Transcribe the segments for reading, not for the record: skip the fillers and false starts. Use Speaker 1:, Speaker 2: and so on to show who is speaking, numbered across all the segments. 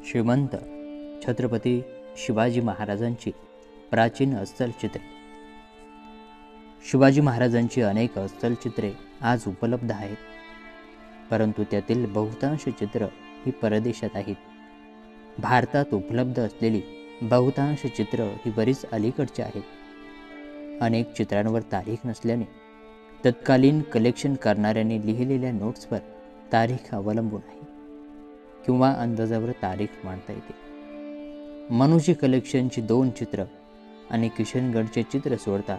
Speaker 1: श्रीमंत छत्रपती शिवाजी महाराजांची प्राचीन अस्सल चित्रे. शिवाजी महाराजांची अनेक अस्सल चित्रे आज उपलब्ध आहेत, परंतु त्यातील बहुतांश चित्र ही परदेशात आहेत. भारतात उपलब्ध असलेली बहुतांश चित्र ही बरीच अलीकडची आहेत. अनेक चित्रांवर तारीख नसल्याने तत्कालीन कलेक्शन करणाऱ्यांनी लिहिलेल्या नोट्सवर तारीख अवलंबून आहे किंवा अंदाजावर तारीख मांडता येते. मनूची कलेक्शनची 2 चित्र आणि किशनगडचे चित्र सोडता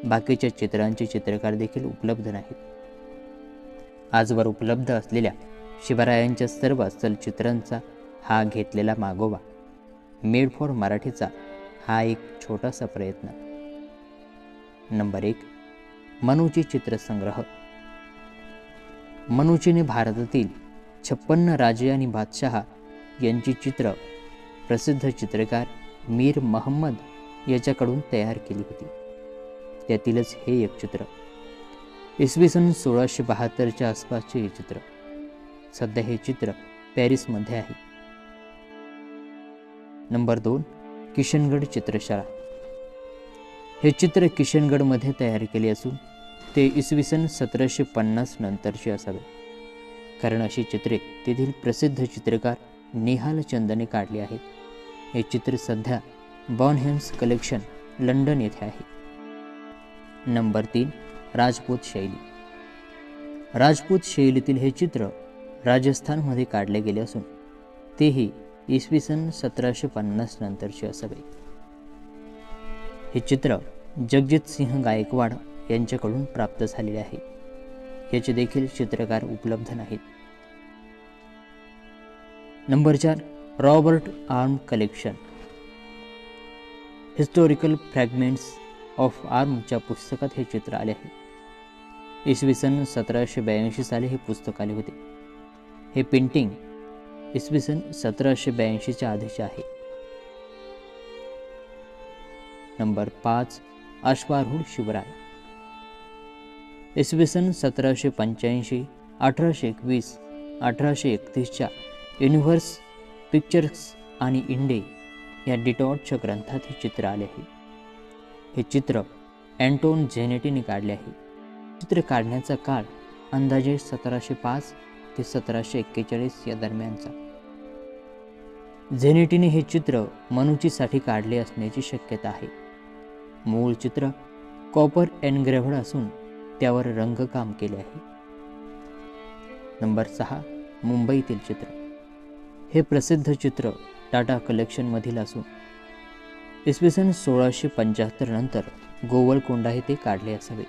Speaker 1: बाकीच्या चित्रांचे चित्रकार देखील उपलब्ध नाहीत. आजवर उपलब्ध असलेल्या शिवरायांच्या सर्व अस्सल चित्रांचा हा घेतलेला मागोवा, मेड फॉर मराठीचा हा एक छोटासा प्रयत्न. नंबर 1. मनूची चित्रसंग्रह. मनूचीने भारतातील 56 राजे आणि बादशहा यांची चित्र प्रसिद्ध चित्रकार मीर महम्मद याच्याकडून तयार केली होती. त्यातीलच हे एक चित्र. इसवी सन 1672च्या आसपासचे हे चित्र. सध्या हे चित्र पॅरिसमध्ये आहे. नंबर 2. किशनगड चित्रशाळा. हे चित्र किशनगडमध्ये तयार केले असून ते इसवी सन 1750 नंतरचे असावे, कारण अशी चित्रे तेथील प्रसिद्ध चित्रकार निहाल चंदने काढली आहेत. हे चित्र सध्या बॉनहेम्स कलेक्शन लंडन येथे आहे. नंबर 3. राजपूत शैली. राजपूत शैलीतील हे चित्र राजस्थानमध्ये काढले गेले असून तेही इसवी सन 1750 नंतरचे असावे. हे चित्र जगजित सिंह गायकवाड यांच्याकडून प्राप्त झालेले आहे. याचे देखील चित्रकार उपलब्ध नाहीत. Number 4. Robert Orme collection. Historical fragments of आर्मच्या पुस्तकात हे चित्र आले आहे. इसवी सन 1782 साली हे पुस्तक आले होते. हे पेंटिंग इसवी सन 1782च्या आधीचे आहे. नंबर 5. अश्वारूढ शिवराय. इसवी सन 1785, 1821, 1831च्या युनिव्हर्स पिक्चर्स आणि इंडे या डिटॉटच्या ग्रंथात हे चित्र आले आहे. हे चित्र अँटोन झेनेटीने काढले आहे. चित्र काढण्याचा काळ अंदाजे 1705 ते 1741 या दरम्यानचा. झेनेटीने हे चित्र मनूचीसाठी काढले असण्याची शक्यता आहे. मूळ चित्र कॉपर एनग्रेव्हड असून त्यावर रंगकाम केले आहे. नंबर 6. मुंबईतील चित्र. हे प्रसिद्ध चित्र टाटा कलेक्शनमधील असून इसवी सन 1675 नंतर गोवळकोंडा येथे काढले असावे.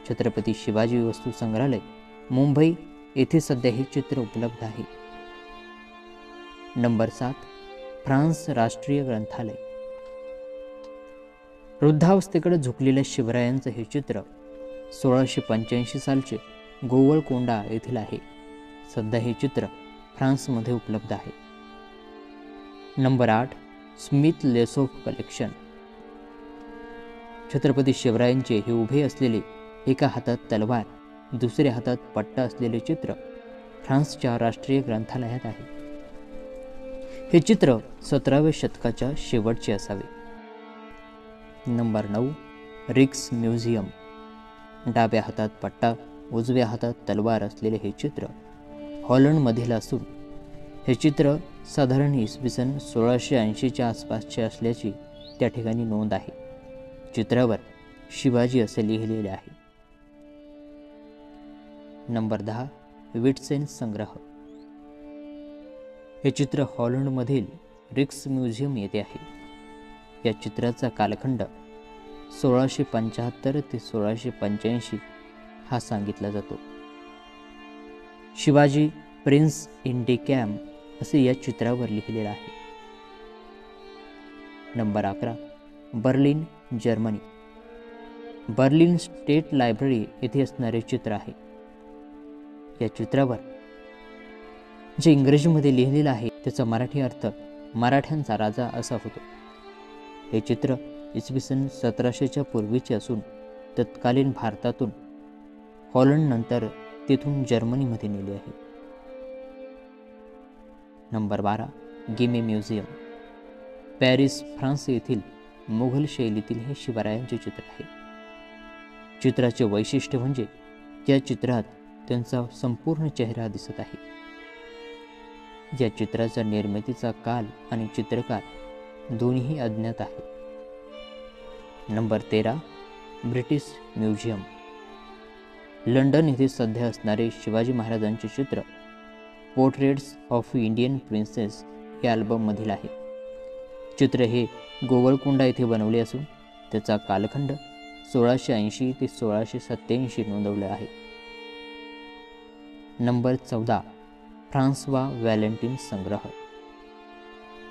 Speaker 1: छत्रपती शिवाजी वस्तू संग्रहालय, मुंबई येथे सध्या हे चित्र उपलब्ध आहे. नंबर 7. फ्रान्स राष्ट्रीय ग्रंथालय. वृद्धावस्थेकडे झुकलेल्या शिवरायांचं हे चित्र 1685 सालचे गोवळकोंडा येथील आहे. सध्या हे चित्र फ्रान्समध्ये उपलब्ध आहे. Number 8. Smith Lesouef collection. Chhatrapati शिवरायांचे हे उभे असलेले, एका हातात तलवार दुसऱ्या हातात पट्टा असलेले चित्र फ्रान्सच्या राष्ट्रीय ग्रंथालयात आहे. हे चित्र 17व्या शतकाच्या शेवटचे असावे. नंबर 9. रिक्स म्युझियम. डाव्या हातात पट्टा उजव्या हातात तलवार असलेले हे चित्र हॉलंडमधील असून हे चित्र साधारण इसवी सन 1680च्या आसपासचे असल्याची त्या ठिकाणी नोंद आहे. चित्रावर शिवाजी असे लिहिलेले आहे. नंबर 10. विट्सेन संग्रह. हे चित्र हॉलंडमधील रिक्स म्युझियम येथे आहे. या चित्राचा कालखंड 1675 ते 1685 हा सांगितला जातो. शिवाजी प्रिन्स इन डेकॅम असे या चित्रावर लिहिलेले आहे. Number 11. Berlin, Germany. Berlin state library येथे असणारे चित्र आहे. या चित्रावर जे इंग्रजीमध्ये लिहिलेलं आहे त्याचा मराठी अर्थ मराठ्यांचा राजा असा होतो. हे चित्र इसवी सन 1700च्या पूर्वीचे असून तत्कालीन भारतातून हॉलंड नंतर तेथून जर्मनीमध्ये नेले आहे. नंबर 12. गिमे म्युझियम. पॅरिस, फ्रान्स येथील मुघल शैलीतील हे शिवरायांचे चित्र आहे. चित्राचे वैशिष्ट्य म्हणजे या चित्रात त्यांचा संपूर्ण चेहरा दिसत आहे. या चित्राच्या निर्मितीचा काल आणि चित्रकार दोन्ही अज्ञात आहे. Number 13, British museum. लंडन येथे सध्या असणारे शिवाजी महाराजांचे चित्र पोर्ट्रेट्स ऑफ इंडियन प्रिन्सेस या अल्बममधील आहे. चित्र हे गोवळकोंडा येथे बनवले असून त्याचा कालखंड 1680 ते 1687 नोंदवला आहे. नंबर 14, फ्रान्सवा व्हॅलेंटिन संग्रह.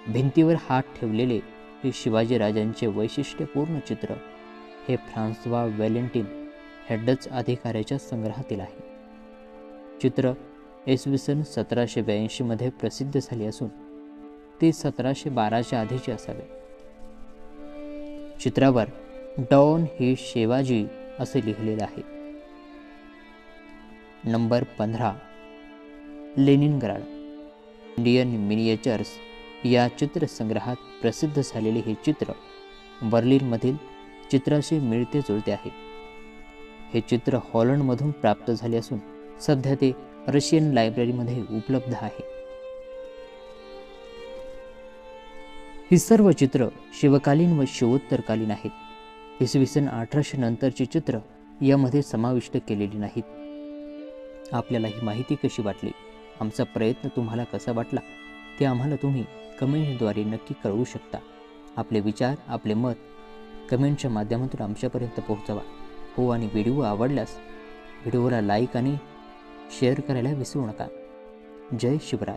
Speaker 1: भिंतीवर हात ठेवलेले हे शिवाजी राजांचे वैशिष्ट्यपूर्ण चित्र हे फ्रान्सवा व्हॅलेंटिन ह्या डच अधिकाऱ्याच्या संग्रहातील आहे. चित्र इसवी सन 1782 मध्ये प्रसिद्ध झाले असून ते 1712च्या आधीचे असावे. चित्रावर डॉन हे शिवाजी असे लिहिलेले आहे. Number 15, Leningrad. इंडियन मिनिएचर्स या चित्रसंग्रहात प्रसिद्ध झालेले हे चित्र बर्लिनमधील चित्राशी मिळते जुळते आहे. हे चित्र हॉलंडमधून प्राप्त झाले असून सध्या ते रशियन लायब्ररीमध्ये उपलब्ध आहे. ही सर्व चित्र शिवकालीन व शिवोत्तरकालीन आहेत. इसवी सन 1800 नंतरची चित्र यामध्ये समाविष्ट केलेली नाहीत. आपल्याला ही माहिती कशी वाटली, आमचा प्रयत्न तुम्हाला कसा वाटला ते आम्हाला तुम्ही कमेंटद्वारे नक्की कळवू शकता. आपले विचार, आपले मत कमेंटच्या माध्यमातून आमच्यापर्यंत पोहोचवा. हो, आणि व्हिडिओ आवडल्यास व्हिडिओला लाईक आणि शेअर करायला विसरू नका. जय शिवराय.